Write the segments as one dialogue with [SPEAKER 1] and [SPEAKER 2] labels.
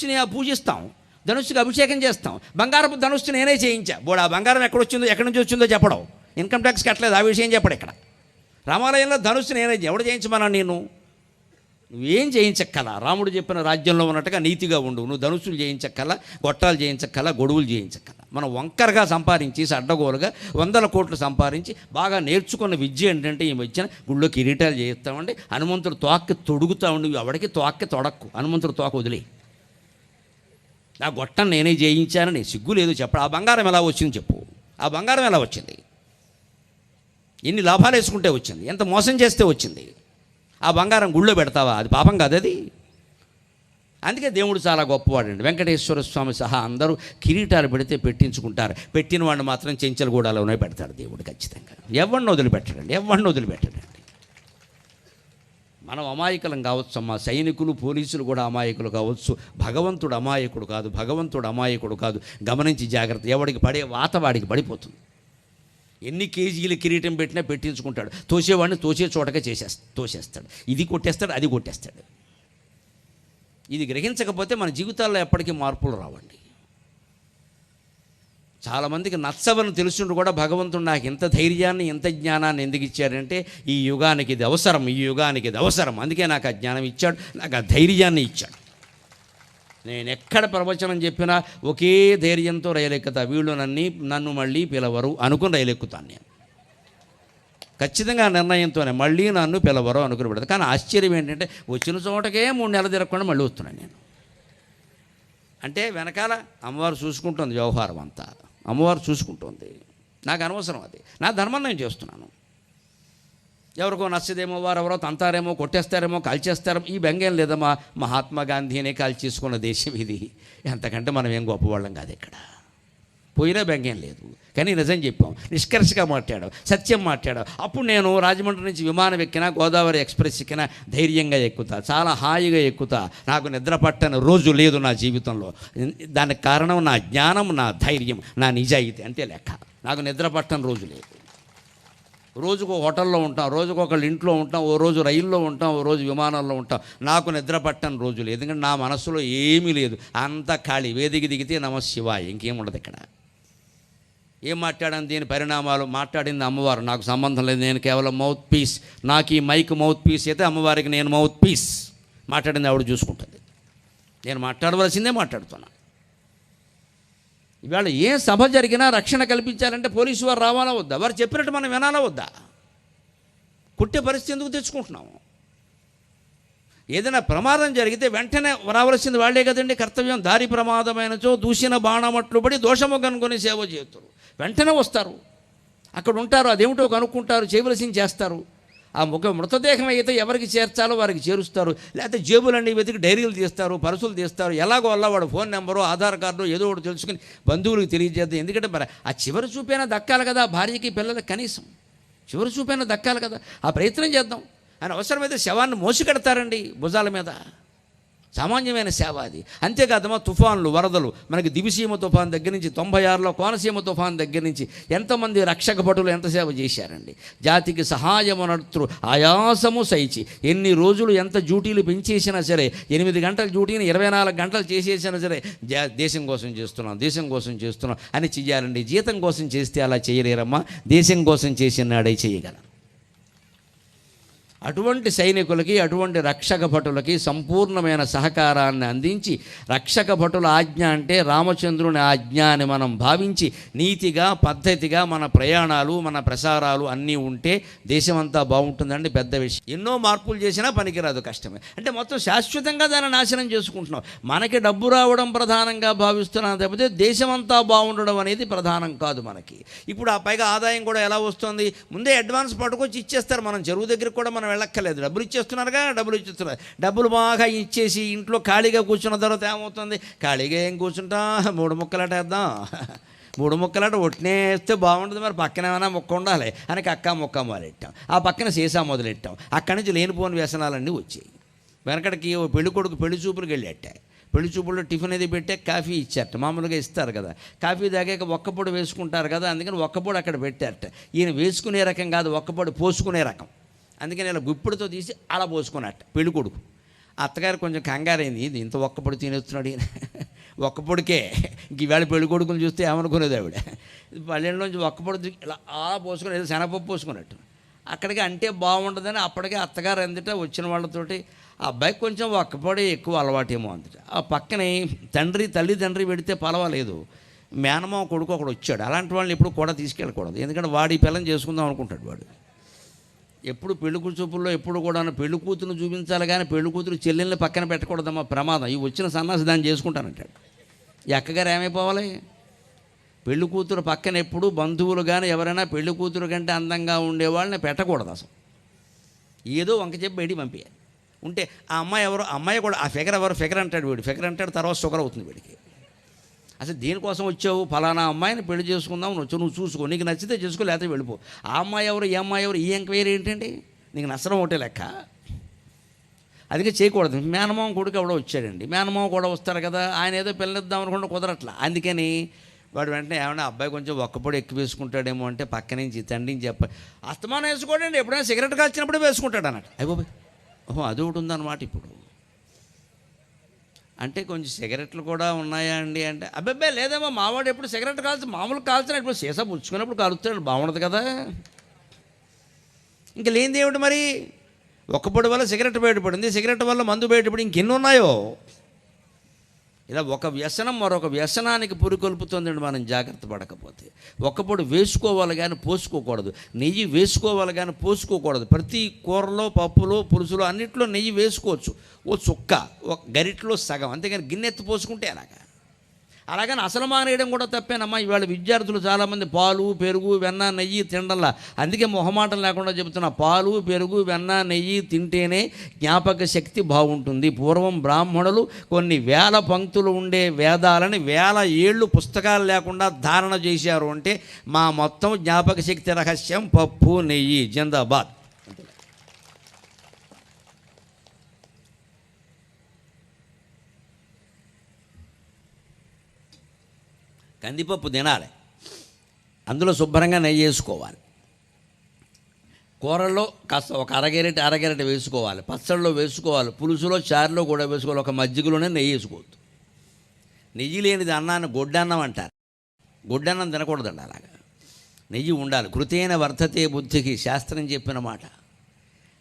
[SPEAKER 1] ధనుస్సుని పూజిస్తాం, ధనుస్సుకి అభిషేకం చేస్తాం. బంగారపు ధనుస్సు నేనే చేయించా. బోడు ఆ బంగారం ఎక్కడి నుంచి వచ్చిందో చెప్పడం, ఇన్కమ్ ట్యాక్స్ కట్టలేదు, ఆ విషయం చెప్పడు ఇక్కడ. రామాలయంలో ధనుస్సు నేనే, ఎవడు చేయించమన్నా నేను? నువ్వేం చేయించక్కల, రాముడు చెప్పిన రాజ్యంలో ఉన్నట్టుగా నీతిగా ఉండు. నువ్వు ధనుస్సులు చేయించక్కల, గొట్టాలు చేయించక్కల, గొడుగులు చేయించక్కల. మనం వంకరగా సంపాదించి అడ్డగోలుగా 100 కోట్లు సంపాదించి బాగా నేర్చుకున్న విద్య ఏంటంటే ఈ మధ్యన గుళ్ళో కిరీటాలు చేయిస్తామండి, హనుమంతుడు తోక్కి తొడుగుతా ఉండి, ఎవడికి తోక్కి తొడక్కు, హనుమంతుడు తోక వదిలే. ఆ గొట్టం నేనే చేయించానని సిగ్గు లేదు చెప్పడు. ఆ బంగారం ఎలా వచ్చింది చెప్పు, ఆ బంగారం ఎలా వచ్చింది? ఎన్ని లాభాలు వేసుకుంటే వచ్చింది, ఎంత మోసం చేస్తే వచ్చింది? ఆ బంగారం గుళ్ళో పెడతావా? అది పాపం కాదు అది. అందుకే దేవుడు చాలా గొప్పవాడండి. వెంకటేశ్వర స్వామి సహా అందరూ కిరీటాలు పెడితే పెట్టించుకుంటారు, పెట్టిన వాడిని మాత్రం చెంచలగూడలోనే పెడతాడు దేవుడు ఖచ్చితంగా. ఎవరిని వదిలిపెట్టడండి. మనం అమాయకులం కావచ్చు అమ్మా, సైనికులు పోలీసులు కూడా అమాయకులు కావచ్చు. భగవంతుడు అమాయకుడు కాదు. గమనించి జాగ్రత్త. ఎవడికి పడే వాత వాడికి పడిపోతుంది. ఎన్ని కేజీలు కిరీటం పెట్టినా పెట్టించుకుంటాడు. తోసేవాడిని తోసే చోటగా తోసేస్తాడు. ఇది కొట్టేస్తాడు, అది కొట్టేస్తాడు. ఇది గ్రహించకపోతే మన జీవితాల్లో ఎప్పటికీ మార్పులు రావండి. చాలామందికి నచ్చవని తెలుసుండు కూడా భగవంతుడు నాకు ఇంత ధైర్యాన్ని, ఇంత జ్ఞానాన్ని ఎందుకు ఇచ్చాడంటే ఈ యుగానికి ఇది అవసరం, అందుకే నాకు ఆ జ్ఞానం ఇచ్చాడు, నాకు ఆ ధైర్యాన్ని ఇచ్చాడు. నేను ఎక్కడ ప్రవచనం చెప్పినా ఒకే ధైర్యంతో రైలెక్కుతా. వీళ్ళు నన్ను మళ్ళీ పిలవరు అనుకుని రైలెక్కుతాను నేను. ఖచ్చితంగా నిర్ణయంతోనే మళ్ళీ నన్ను పిలవరు అనుకుని పెడతాను. కానీ ఆశ్చర్యం ఏంటంటే వచ్చిన చోటకే 3 నెలలు తిరగకుండా మళ్ళీ వస్తున్నాను నేను. అంటే వెనకాల అమ్మవారు చూసుకుంటుంది, వ్యవహారం అంతా అమ్మవారు చూసుకుంటుంది. నాకు అనవసరం, అది నా ధర్మం నేను చేస్తున్నాను. ఎవరికో నచ్చదేమో, వారెవరో తంతారేమో, కొట్టేస్తారేమో, కాల్చేస్తారేమో, ఈ బెంగేం లేదమ్మా. మహాత్మా గాంధీనే కాల్చేసుకున్న దేశం ఇది. ఎంతకంటే మనం ఏం గొప్పవాళ్ళం కాదు ఇక్కడ. పోయినా బెంగేం లేదు. కానీ నిజం చెప్పాం, నిష్కర్షగా మాట్లాడాం, సత్యం మాట్లాడాం. అప్పుడు నేను రాజమండ్రి నుంచి విమానం ఎక్కినా, గోదావరి ఎక్స్ప్రెస్ ఎక్కినా ధైర్యంగా ఎక్కుతా, చాలా హాయిగా ఎక్కుతా. నాకు నిద్ర పట్టని రోజు లేదు నా జీవితంలో. దానికి కారణం నా జ్ఞానం, నా ధైర్యం, నా నిజాయితీ, అంతే లెక్క. నాకు నిద్ర పట్టని రోజు లేదు. రోజుకు హోటల్లో ఉంటాం, రోజుకు ఒకళ్ళు ఇంట్లో ఉంటాం, ఓ రోజు రైల్లో ఉంటాం, ఓ రోజు విమానంలో ఉంటాం. నాకు నిద్ర పట్టని రోజు లేదు. ఎందుకంటే నా మనసులో ఏమీ లేదు, అంత ఖాళీ. వేదిక దిగితే నమశివాయ, ఇంకేం ఉండదు ఇక్కడ. ఏం మాట్లాడాను, దీని పరిణామాలు మాట్లాడింది అమ్మవారు, నాకు సంబంధం లేదు. నేను కేవలం మౌత్ పీస్. నాకు ఈ మైక్ మౌత్ పీస్ అయితే అమ్మవారికి నేను మౌత్ పీస్. మాట్లాడింది ఆవిడ చూసుకుంటుంది. నేను మాట్లాడవలసిందే మాట్లాడుతున్నా. ఇవాళ ఏ సభ జరిగినా రక్షణ కల్పించాలంటే పోలీసు వారు రావాలా వద్దా? వారు చెప్పినట్టు మనం వినాలా వద్దా? కుట్టే పరిస్థితి ఎందుకు తెచ్చుకుంటున్నాము? ఏదైనా ప్రమాదం జరిగితే వెంటనే రావాల్సింది వాళ్ళే కదండి. కర్తవ్యం. దారి ప్రమాదమైనచో దూసిన బాణమట్లు పడి దోషము కనుకొని సేవ చేస్తారు. వెంటనే వస్తారు, అక్కడ ఉంటారు, అదేమిటో కనుక్కుంటారు, చేయవలసింది చేస్తారు. ఆ మృతదేహం అయితే ఎవరికి చేర్చాలో వారికి చేరుస్తారు. లేకపోతే జేబులన్నీ వెతికి డైరీలు తీస్తారు, పరుసులు తీస్తారు. ఎలాగో అలా వాడు ఫోన్ నెంబరు, ఆధార్ కార్డు ఏదో ఒకటి తెలుసుకుని బంధువులకు తెలియజేద్దాం. ఎందుకంటే మరి ఆ చివరి చూపైనా దక్కాలి కదా భార్యకి, పిల్లలకి. కనీసం చివరి చూపైనా దక్కాలి కదా. ఆ ప్రయత్నం చేద్దాం. ఆయన అవసరమైతే శవాన్ని మోసుకెడతారండి భుజాల మీద. సామాన్యమైన సేవ అది. అంతేకాదమ్మా, తుఫాన్లు, వరదలు, మనకి దివిసీమ తుఫాన్ దగ్గర నుంచి 96లో కోనసీమ తుఫాన్ దగ్గర నుంచి ఎంతమంది రక్షక భటులు ఎంత సేవ చేశారండి. జాతికి సహాయమునర్తృ ఆయాసము సైచి. ఎన్ని రోజులు ఎంత డ్యూటీలు పెంచేసినా సరే, 8 గంటల డ్యూటీని 24 గంటలు చేసేసినా సరే, దేశం కోసం చేస్తున్నాం అని చెయ్యాలండి. జీతం కోసం చేస్తే అలా చేయలేరమ్మా, దేశం కోసం చేసిన నాడే చేయగలరు. అటువంటి సైనికులకి, అటువంటి రక్షక భటులకి సంపూర్ణమైన సహకారాన్ని అందించి, రక్షక భటుల ఆజ్ఞ అంటే రామచంద్రుని ఆజ్ఞ అని మనం భావించి నీతిగా, పద్ధతిగా మన ప్రయాణాలు, మన ప్రసారాలు అన్నీ ఉంటే దేశమంతా బాగుంటుందండి. పెద్ద విషయం. ఎన్నో మార్పులు చేసినా పనికిరాదు, కష్టమే. అంటే మొత్తం శాశ్వతంగా దాన్ని నాశనం చేసుకుంటున్నాం. మనకి డబ్బు రావడం ప్రధానంగా భావిస్తున్నాం తప్పితే దేశమంతా బాగుండడం అనేది ప్రధానం కాదు మనకి. ఇప్పుడు ఆ పైగా ఆదాయం కూడా ఎలా వస్తుంది? ముందే అడ్వాన్స్ పట్టుకొచ్చి ఇచ్చేస్తారు. మనం చెరువు దగ్గరికి కూడా మనం వెళ్ళక్కర్లేదు, డబ్బులు ఇచ్చేస్తున్నారుగా. డబ్బులు బాగా ఇచ్చేసి ఇంట్లో ఖాళీగా కూర్చున్న తర్వాత ఏమవుతుంది? ఖాళీగా ఏం కూర్చుంటా, 3 ముక్కలాట వేద్దాం. 3 ముక్కలాట ఒట్టినే వేస్తే బాగుంటుంది, మరి పక్కన ఏమైనా ముక్క ఉండాలి అని అక్క ముక్క మొదలెట్టాం. ఆ పక్కన సీసా మొదలెట్టాం. అక్కడి నుంచి లేనిపోని వ్యసనాలన్నీ వచ్చాయి. వెనకడికి పెళ్లి కొడుకు పెళ్లి చూపులకు వెళ్ళేట. పెళ్లి చూపుల్లో టిఫిన్ అది పెట్టే, కాఫీ ఇచ్చారట. మామూలుగా ఇస్తారు కదా, కాఫీ తాగాక ఒక్కపొడి వేసుకుంటారు కదా, అందుకని ఒక్కపొడి అక్కడ పెట్టారట. ఈయన వేసుకునే రకం కాదు, ఒక్కపొడి పోసుకునే రకం. అందుకని ఇలా గుప్పిడితో తీసి అలా పోసుకున్నట్ట పెళ్ళికొడుకు. అత్తగారు కొంచెం కంగారైంది, ఇది ఇంత ఒక్కపొడి తినేస్తున్నాడు ఈయన, ఒక్కపొడికే ఇంక ఈవేళ పెళ్లి కొడుకుని చూస్తే ఏమనుకునేది ఆవిడ, పల్లెల్లోంచి ఒక్కపొడి ఇలా పోసుకొని ఏదో శనగపప్పు పోసుకున్నట్టు అక్కడికి అంటే బాగుంటుందని అప్పటికే అత్తగారు అందుట వచ్చిన వాళ్ళతోటి ఆ అబ్బాయికి కొంచెం ఒక్కపొడి ఎక్కువ అలవాటేమో అందుట. ఆ పక్కనే తల్లిదండ్రి పెడితే పర్వాలేదు, మేనమామ కొడుకు ఒకడు వచ్చాడు. అలాంటి వాళ్ళని ఎప్పుడు కూడా తీసుకెళ్ళకూడదు, ఎందుకంటే వాడి పిల్లని చేసుకుందాం అనుకుంటాడు వాడు. ఎప్పుడు పెళ్లి చూపుల్లో ఎప్పుడు కూడా పెళ్లి కూతురుని చూపించాలి, కానీ పెళ్లి కూతురు చెల్లెల్ని పక్కన పెట్టకూడదమ్మా, ప్రమాదం, ఈ వచ్చిన సన్నాసి దాన్ని చేసుకుంటానంటాడు. ఈ అక్కగారు ఏమైపోవాలి? పెళ్లి కూతురు పక్కన ఎప్పుడు బంధువులు కానీ ఎవరైనా పెళ్లి కూతురు కంటే అందంగా ఉండేవాళ్ళని పెట్టకూడదు అసలు. ఏదో వంక చెప్పి బయటికి పంపించాలి. ఉంటే ఆ అమ్మాయి ఎవరు, అమ్మాయి కూడా ఆ ఫిగర్ ఎవరు, ఫిగర్ అంటాడు వీడు, ఫిగర్ అంటాడు, తర్వాత షుగర్ అవుతుంది వీడికి. అసలు దేనికోసం వచ్చావు, ఫలానా అమ్మాయిని పెళ్లి చేసుకుందాం వచ్చావు, నువ్వు చూసుకో, నీకు నచ్చితే చేసుకో, లేకపోతే వెళ్ళిపో. ఆ అమ్మాయి ఎవరు, ఈ అమ్మాయి ఎవరు, ఈ ఎంక్వైరీ ఏంటండి, నీకు నచ్చడం ఒకటే లెక్క. అందుకే చేయకూడదు. మేనమామ కొడుకు ఎవడో వచ్చాడండి, మేనమామ కూడా వస్తారు కదా, ఆయన ఏదో పిల్లనిద్దాం అనుకుంటే కుదరట్లా. అందుకని వాడు వెంటనే ఏమన్నా అబ్బాయి కొంచెం ఒక్కపొడి ఎక్కువ వేసుకుంటాడేమో అంటే పక్క నుంచి తండ్రిని అస్తమానం వేసుకోండి, ఎప్పుడైనా సిగరెట్ కాల్చినప్పుడే వేసుకుంటాడు అన్నట్టు. అయిపోయి ఓహో అది ఒకటి ఉందన్నమాట. ఇప్పుడు అంటే కొంచెం సిగరెట్లు కూడా ఉన్నాయా అండి అంటే, అబ్బాయి లేదేమో మావాడు ఎప్పుడు సిగరెట్ కాల్చి మామూలు కాల్చిన ఇప్పుడు సీసా పుచ్చుకున్నప్పుడు కాలుస్తాడు, బాగుండదు కదా. ఇంక లేనిది ఏమిటి మరి, ఒక్కపొడి వల్ల సిగరెట్ బయటపడింది, సిగరెట్ వల్ల మందు బయటపడి ఇంకెన్ని ఉన్నాయో. ఇలా ఒక వ్యసనం మరొక వ్యసనానికి పురికొల్పుతుందండి మనం జాగ్రత్త పడకపోతే. ఒక్కపొడి వేసుకోవాలి కానీ పోసుకోకూడదు, నెయ్యి వేసుకోవాలి కానీ పోసుకోకూడదు. ప్రతి కూరలో, పప్పులో, పులుసులో అన్నిట్లో నెయ్యి వేసుకోవచ్చు, ఓ చుక్క, ఒక గరిట్లో సగం, అంతేగాని గిన్నె ఎత్తి పోసుకుంటే అలాగని అసలు మానేయడం కూడా తప్పేనమ్మా. ఇవాళ విద్యార్థులు చాలామంది పాలు, పెరుగు, వెన్న, నెయ్యి తినడంలా. అందుకే మొహమాటం లేకుండా చెబుతున్నా, పాలు, పెరుగు, వెన్న, నెయ్యి తింటేనే జ్ఞాపక శక్తి బాగుంటుంది. పూర్వం బ్రాహ్మణులు కొన్ని వేల పంక్తులు ఉండే వేదాలని 1000 ఏళ్ళు పుస్తకాలు లేకుండా ధారణ చేశారు. అంటే మా మొత్తం జ్ఞాపక శక్తి రహస్యం పప్పు, నెయ్యి. జిందాబాద్. కందిపప్పు తినాలి, అందులో శుభ్రంగా నెయ్యి వేసుకోవాలి. కూరల్లో కాస్త ఒక అరగెరటి వేసుకోవాలి, పచ్చళ్ళలో వేసుకోవాలి, పులుసులో, చారులో కూడా వేసుకోవాలి. ఒక మజ్జిగలోనే నెయ్యి వేసుకోవద్దు. నెయ్యి లేనిది అన్నాన్ని గొడ్డన్నం అంటారు. గొడ్డన్నం తినకూడదండి, అలాగా నెయ్యి ఉండాలి. కృతేన వర్ధతే బుద్ధికి శాస్త్రం చెప్పిన మాట.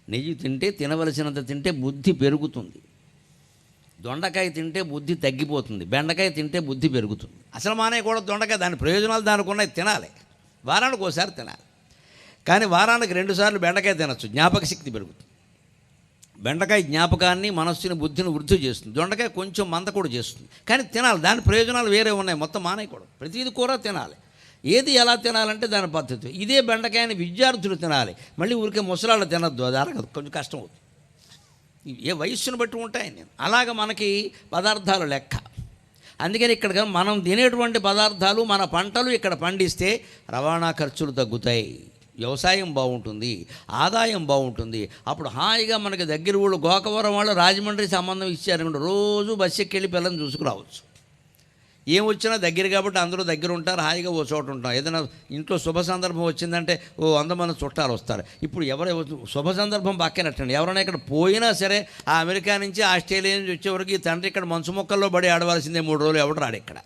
[SPEAKER 1] నెయ్యి తింటే, తినవలసినంత తింటే బుద్ధి పెరుగుతుంది. దొండకాయ తింటే బుద్ధి తగ్గిపోతుంది, బెండకాయ తింటే బుద్ధి పెరుగుతుంది. అసలు మానేయకూడదు దొండకాయ, దాని ప్రయోజనాలు దానికి ఉన్నాయి, తినాలి. వారానికి ఒకసారి తినాలి, కానీ వారానికి 2 సార్లు బెండకాయ తినచ్చు, జ్ఞాపక శక్తి పెరుగుతుంది. బెండకాయ జ్ఞాపకాన్ని, మనస్సుని, బుద్ధిని వృద్ధి చేస్తుంది. దొండకాయ కొంచెం మంద కూడా చేస్తుంది, కానీ తినాలి. దాని ప్రయోజనాలు వేరే ఉన్నాయి, మొత్తం మానేయకూడదు. ప్రతిదీ కూర తినాలి. ఏది ఎలా తినాలంటే దాని పద్ధతి. ఇదే బెండకాయని విద్యార్థులు తినాలి, మళ్ళీ ఊరికే ముసలాళ్ళు తినద్దు, అది అరగదు, కొంచెం కష్టం అవుతుంది. ఏ వయస్సును బట్టి ఉంటాయి. అలాగ మనకి పదార్థాలు లెక్క. అందుకని ఇక్కడ మనం తినేటువంటి పదార్థాలు, మన పంటలు ఇక్కడ పండిస్తే రవాణా ఖర్చులు తగ్గుతాయి, వ్యవసాయం బాగుంటుంది, ఆదాయం బాగుంటుంది. అప్పుడు హాయిగా మనకి దగ్గర ఊళ్ళు గోకవరం వాళ్ళు రాజమండ్రి సంబంధం ఇచ్చారనుకోండి, రోజు బస్సు ఎక్కి వెళ్ళి పిల్లల్ని చూసుకురావచ్చు. ఏం వచ్చినా దగ్గర కాబట్టి అందరూ దగ్గర ఉంటారు, హాయిగా ఓ చోట ఉంటాం. ఏదైనా ఇంట్లో శుభ సందర్భం వచ్చిందంటే ఓ 100 మంది చుట్టాలు వస్తారు. ఇప్పుడు శుభ సందర్భం పక్కనట్టండి, ఎవరైనా ఇక్కడ పోయినా సరే ఆ అమెరికా నుంచి, ఆస్ట్రేలియా నుంచి వచ్చేవరకు ఈ తండ్రి ఇక్కడ మంచు మొక్కల్లో పడి ఆడవలసిందే 3 రోజులు, ఎవడు రాడు ఇక్కడ.